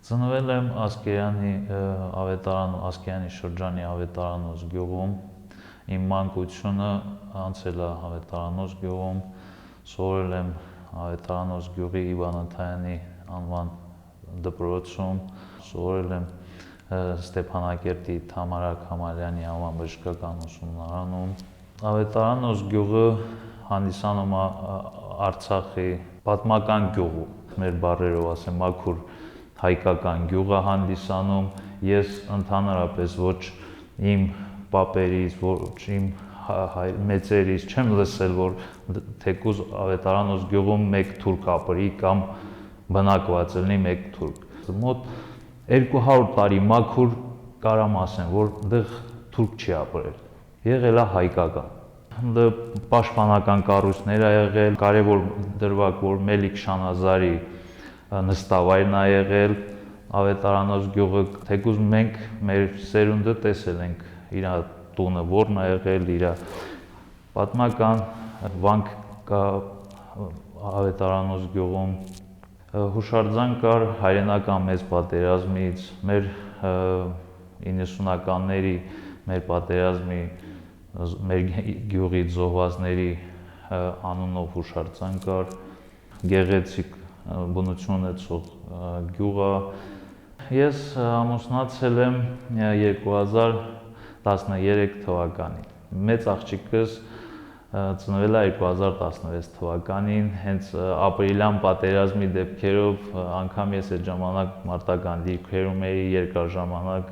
Ծնվել եմ Ասկերանի Ասկերանի շրջանի Ավետարանոց գյուղում, իմ մանկությունը անցել է Ավետարանոց գյուղում, սովորել եմ Ավետարանոց գյուղի Իվանաթայանի անվան դպրոցում, սովորել եմ Ստեփանակերտի Թամարա Քամալյանի անվան բժշկական ուսումնարանում։ Ավետարանոց գյուղը հանդիսանում է Արցախի պատմական գյուղ, մեր բառերով ասեմ, մաքուր հայկական գյուղ է հանդիսանում։ Ես ընդհանրապես ոչ իմ պապերից, ոչ իմ մեծերից չեմ լսել, որ թեկուզ Ավետարանոց գյուղում մեկ թուրք ապրի կամ բնակված լինի մեկ թուրք։ Մոտ 200 տարի մաքուր կարամ ասեմ, որ դեղ թուրք չի ապրել, եղել է հայկական։ Հնդը պաշտպանական կառույցներ ա եղել, կարևոր դրվագ, որ Մելիք Շանազարի նստավայրն ա եղել, Ավետարանոց գյուղը, թեկուզ մենք մեր սերունդը տեսել ենք իր տունը, որն ա եղել, իր պատմական վանք կա Ավետարանոց գյուղում, հուշարձան կար հայրենական մեծ պատերազմից, մեր 90-ականների մեր պատերազմի, մեր գյուղի զոհվածների անունով հուշարձան կար, գեղեցիկ բնություն ունեցող գյուղ է։ Ես ամուսնացել եմ 2013 թվականին։ Մեծ աղջիկս ծնվել է 2016 թվականին, հենց ապրիլյան պատերազմի դեպքերով, անգամ ես այդ ժամանակ մարտական դիրքերում էի, երկար ժամանակ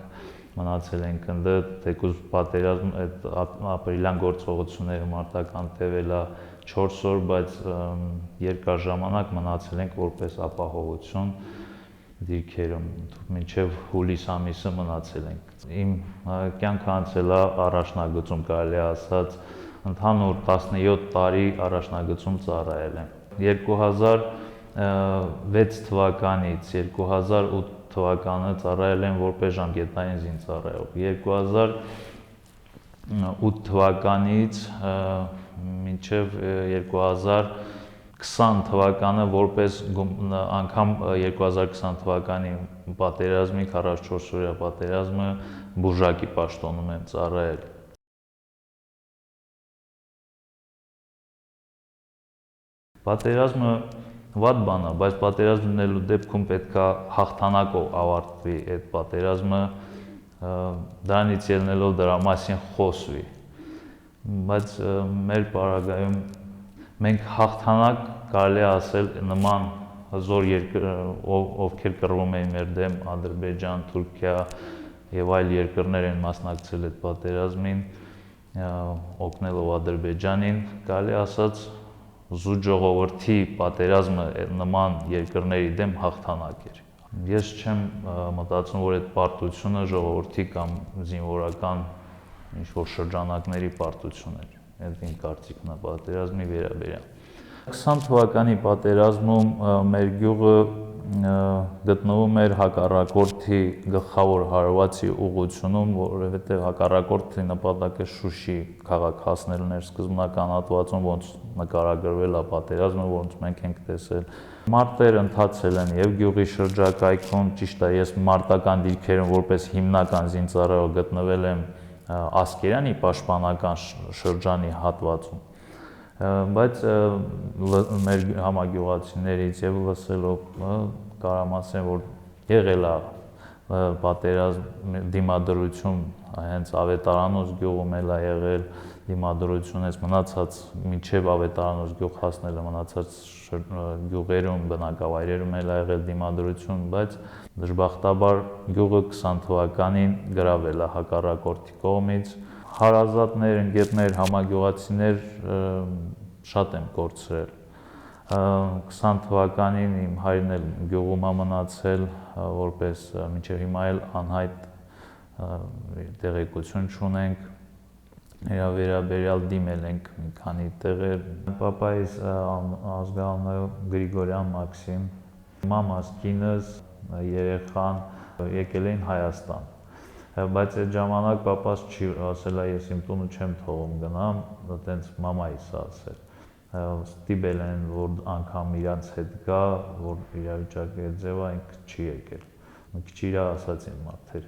մնացել ենք ընդ, թեկուզ պատերազմ այդ ապրիլյան գործողությունները մարտական տևել է 4 օր, բայց երկար ժամանակ մնացել ենք որպես ապահովություն դիրքերում, մինչև հուլիս ամիսը մնացել ենք։ Իմ կյանքը անցել է առաջնագծում, կարելի է ասած, ընդհանուր 17 տարի առաջնագծում ծառայել եմ։ 2006 թվականից 2008 թվականը ծառայել եմ որպես ժամկետային զինծառայող։ 2008 թվականից մինչև 2020 թվականը որպես անգամ 2020 թվականի պատերազմի 44-օրյա պատերազմը բուժակի պաշտոնում եմ ծառայել։ Պատերազմը վատ բան է, բայց պատերազմ լինելու դեպքում պետք է հաղթանակով ավարտվի այդ պատերազմը, դրանից ելնելով դրա մասին խոսվի, բայց մեր պարագայում մենք հաղթանակ կարելի է ասել նման հզոր ովքեր կռվում էին մեր դեմ, Ադրբեջան, Թուրքիա եւ այլ երկրներ են մասնակցել այդ պատերազմին, օգնելով Ադրբեջանին, կարելի ասած զուտ ժողովրդի պատերազմը նման երկրների դեմ հաղթանակ էր։ Ես չեմ մտածում, որ այդ պարտությունը ժողովրդի կամ զինվորական ինչ-որ շրջանակների պարտություն էր։ Այդ իմ կարծիքն է պատերազմի վերաբերյալ։ 20 թվականի պատերազմում մեր գյուղը գտնվում էր հակառակորդի գլխավոր հարվածի ուղղությունում, որովհետև հակառակորդի նպատակը Շուշի քաղաք հասնելն էր սկզբնական հատվածում, ոնց նկարագրվել է պատերազմը, ոնց մենք ենք տեսել։ Մարտեր ընթացել են եւ գյուղի շրջակայքում, ճիշտ է, ես մարտական դիրքերում որպես հիմնական զինծառայող գտնվել եմ Ասկերանի պաշտպանական շրջանի հատվածում, բայց մեր համագյուղացիներից եւ լսելով կարամ ասեմ, որ եղել է պատերազմ դիմադրություն, հենց Ավետարանոց գյուղում էլ է եղել դիմադրություն, հենց մնացած մինչև Ավետարանոց գյուղ հասնելը մնացած գյուղերում, բնակավայրերում էլ է եղել դիմադրություն, բայց դժբախտաբար գյուղը 20 թվականին գրավել է հակառակորդի կողմից։ Հարազատներ, ընկերներ, համագյուղացիներ շատ եմ կորցրել։ 20 թվականին իմ հայրն էլ գյուղում է մնացել, որպես մինչև հիմա էլ անհայտ տեղեկություն չունենք, նրա վերաբերյալ դիմել ենք մի քանի տեղեր։ Պապայիս ազգանունը Գրիգորյան Մաքսիմ, մամաս, կինս, երեխան եկել էին Հայաստան, բայց այդ ժամանակ պապաս չի ասել, ես իմ տունը չեմ թողում գնամ, տենց մամայիս ասել։ Ստիպել են, որ անգամ իրանց հետ գա, որ իրավիճակը ձև է, ինքը չի եկել։ մի քիչ իրա ասած իմ մարդեր։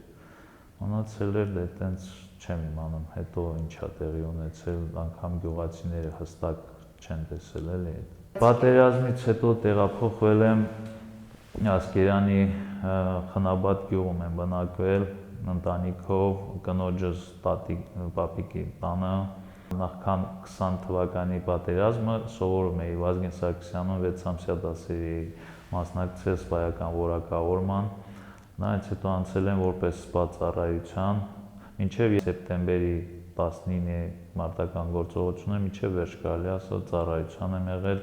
Մնացել էր դե տենց չեմ իմանում, հետո ինչա տեղի ունեցել, անգամ գյուղացիները հստակ չեն տեսել էլի։ Պատերազմից հետո տեղափոխվել եմ Ասկերանի Խնաբադ գյուղում եմ բնակվել ընտանիքով, կնոջս պապիկի տանը։ Նախքան 20 թվականի պատերազմը սովորում էի Վազգեն Սարգսյանում 6-ամսյա դասերի մասնակցել սպայական որակավորման։ Դրանից հետո անցել եմ որպես սպա ծառայության, մինչև սեպտեմբերի 19-ի մարտական գործողությունը, մինչև վերջ կարելի ասել ծառայության եմ եղել։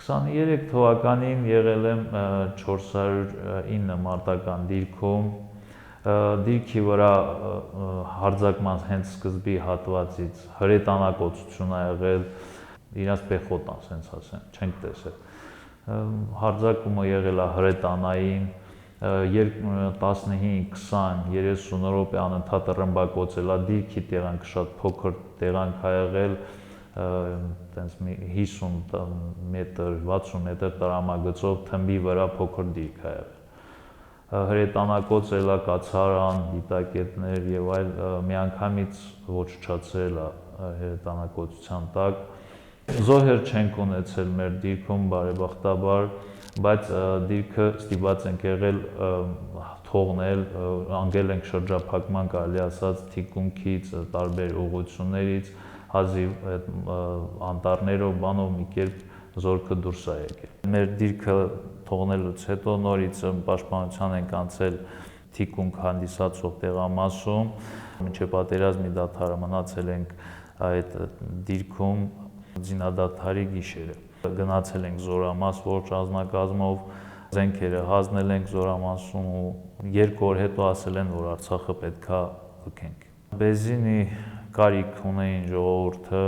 23 թվականին եղել եմ 409 մարտական դիրքում, դիրքի վրա հարձակման հենց սկզբի հատվածից հրետանակոծություն ա եղել, իրաց պեխոտան, սենց ասեմ, չենք տեսել։ Հարձակումը եղել է հրետանային, 15, 20, 30 րոպե անընդհատ ռմբակոծել է, դիրքի տեղանքը շատ փոքր տեղանք ա եղել, տենց 50 մետր, 60 մետր տրամագծով թմբի վրա փոքր դիրք ա եղել։ Հրետանակոծել ա կացարան, դիտակետներ եւ այլ, միանգամից ոչնչացրել ա հրետանակոծության տակ։ Զոհեր չենք ունեցել մեր դիրքում բարեբախտաբար, բայց դիրքը ստիպված ենք եղել թողնել, անգել ենք շրջափակման, կարելի ասած, թիկունքից, տարբեր ուղղություններից, հազիվ այդ անտառներով, բանով մի կերպ զորքը դուրս ա եկել։ Մեր դիրքը թողնելուց հետո նորից պաշտպանության ենք անցել թիկունք հանդիսացող տեղամասում, մինչև պատերազմի դադարը մնացել ենք այդ դիրքում զինադադարի գիշերը։ Գնացել ենք զորամաս ողջ անձնակազմով, զենքերը հանձնել ենք զորամասում ու 2 օր հետո ասել են, որ Արցախը պետքա լքենք։ Բենզինի կարիք ունեին ժողովուրդը,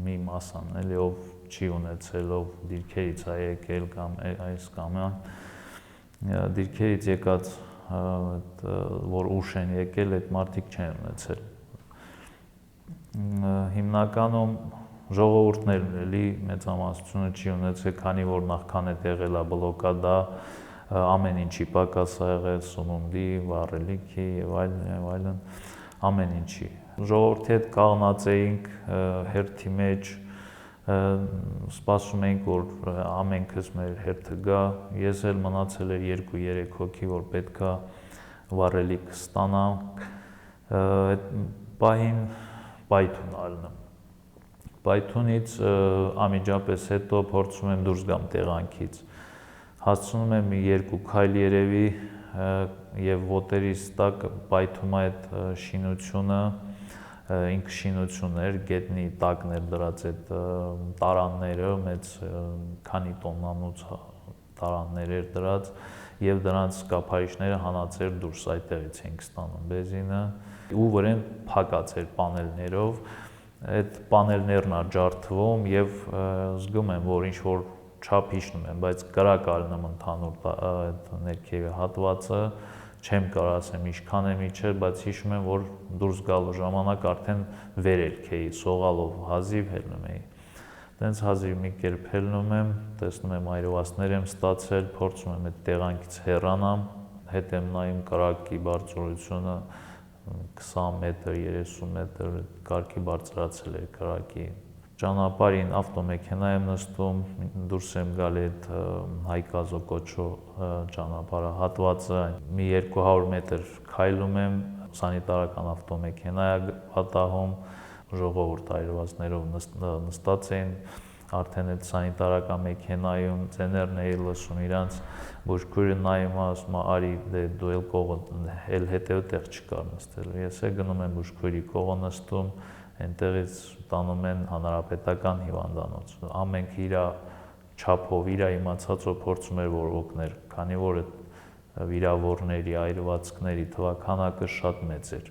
մի մասան, էլի ով չի ունեցել, ով դիրքերից ա եկել կամ այս կամ այն, դիրքերից եկած, որ ուշ են եկել, այդ մարդիկ չեն ունեցել։ Հիմնականում ժողովուրդներն էլի մեծամասնությունը չի ունեցել, քանի որ նախքան է եղել է բլոկադա, ամեն ինչի պակաս ա եղել, սնունդի, վառելիքի եւ այլն, ամեն ինչի։ Ժողովրդի հետ կաղնած էինք հերթի մեջ, սպասում էինք, որ ամենքս մեր հերթը գա, ես էլ մնացել էր 2-3 հոգի, որ պետքա վառելիք ստանանք, այդ պահին պայթուն ալնում։ Պայթունից անմիջապես հետո փորձում եմ դուրս գամ տեղանքից, հասցնում եմ մի 2 քայլ երևի եւ ոտերիս տակ պայթում է այդ շինությունը, ինքը շինություն էր, գետնի տակն էր դրած այդ տարանները, մեծ քանի տոննանոց տարաններ էր դրած եւ դրանց կափարիչները հանած էր դուրս, այդտեղից ենք ստանում բենզինը ու վրան փակած էր պանելներով, այդ պանելներն ա ջարդվում եւ զգում եմ, որ ինչ որ չափ հիշնում եմ, բայց կրակ ալնում ընդհանուր այդ ներքևի հատվածը, չեմ կարող ասեմ ինչքան եմ իջել, բայց հիշում եմ, որ դուրս գալու ժամանակ արդեն վերելք էի, սողալով հազիվ հելնում էի։ Տենց հազիվ մի կերպ հելնում եմ, տեսնում եմ այրվածքներ եմ ստացել, փորձում եմ այդ տեղանքից հեռանամ, հետ եմ նայում կրակի բարձրությունը 20 մետր, 30 մետր կարգի բարձրացել էր կրակի։ Ճանապարհին ավտոմեքենա եմ նստում, դուրս եմ գալի այդ Հայկազո կոչող ճանապարհը հատվածը, մի 200 մետր քայլում եմ, սանիտարական ավտոմեքենա է պատահում, ժողովուրդ այրվածքներով նստած էին, արդեն այդ սանիտարական մեքենայում ձեներն էի լսում իրանց բուժքույրը նայում ասում արի դե դու էլ կողը էլ հետեւ տեղ չկար նստելու, ես էլ գնում եմ բուժքույրի կողը նստում, այնտեղից տանում են հանրապետական հիվանդանոց, ամենքը իր չափով, իր իմացածով փորձում էր որ օգներ, քանի որ վիրավորների, այրվածքների թվաքանակը շատ մեծ էր։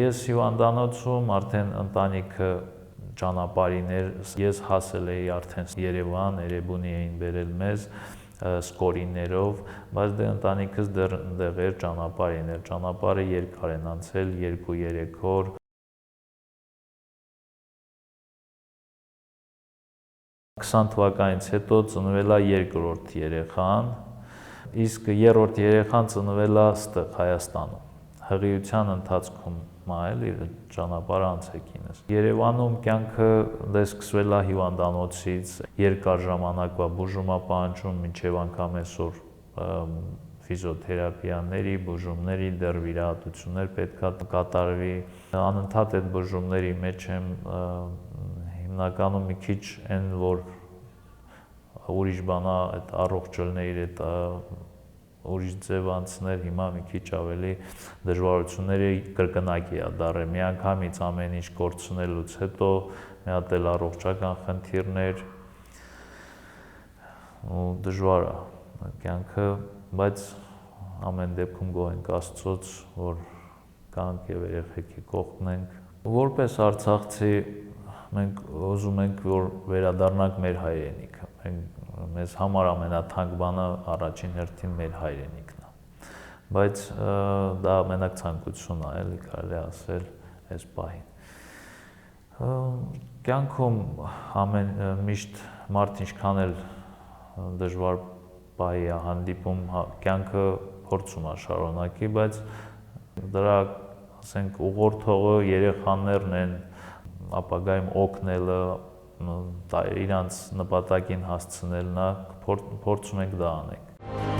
Ես հիվանդանոցում արդեն ընտանիքը ճանապարհին էր, ես հասել էի արդեն Երևան, Էրեբունի էին բերել մեզ սկորիներով, բայց դե ընտանիքս դեռ այնտեղ էր ճանապարհին էր, ճանապարհը երկար են անցել 2-3 օր։ 20 թվականից հետո ծնվել է երկրորդ երեխան, իսկ երրորդ երեխան ծնվել է ստեղ Հայաստանում։ Հղիության ընթացքում մայել իր ճանապարհը անցեկինս։ Երևանում կյանքը դե սկսվել է հիվանդանոցից, երկար ժամանակվա բուժում է պահանջում, մինչև անգամ այսօր ֆիզիոթերապիաների, բուժումների դեռ վիրահատություններ պետք է կատարվի։ Անընդհատ այդ բուժումների մեջ եմ հիմնականում մի քիչ այն որ ուրիշ բանա այդ առողջելներ այդ ուրիշ ձև անցնել հիմա մի քիչ ավելի դժվարությունների կրկնակի է դառել միանգամից ամեն ինչ կորցնելուց հետո մի հատ էլ առողջական խնդիրներ ու դժվար է կյանքը բայց ամեն դեպքում գոհ ենք Աստծոց որ կանք եւ երեխեքի կողքն ենք որպես արցախցի մենք ուզում ենք որ վերադառնանք մեր հայրենիքը մեզ համար ամենաթանկ բանը առաջին հերթին մեր հայրենիքն է բայց դա մենակ ցանկություն է էլի կարելի ասել այս պահին կյանքում միշտ մարդ ինչքան էլ դժվար պահի է հանդիպում կյանքը փորձում է շարունակի բայց դրա ասենք ուղղորդողը երեխաներն են ապագայում օգնելը իրանց նպատակին հասցնելն է փորձում ենք դա անենք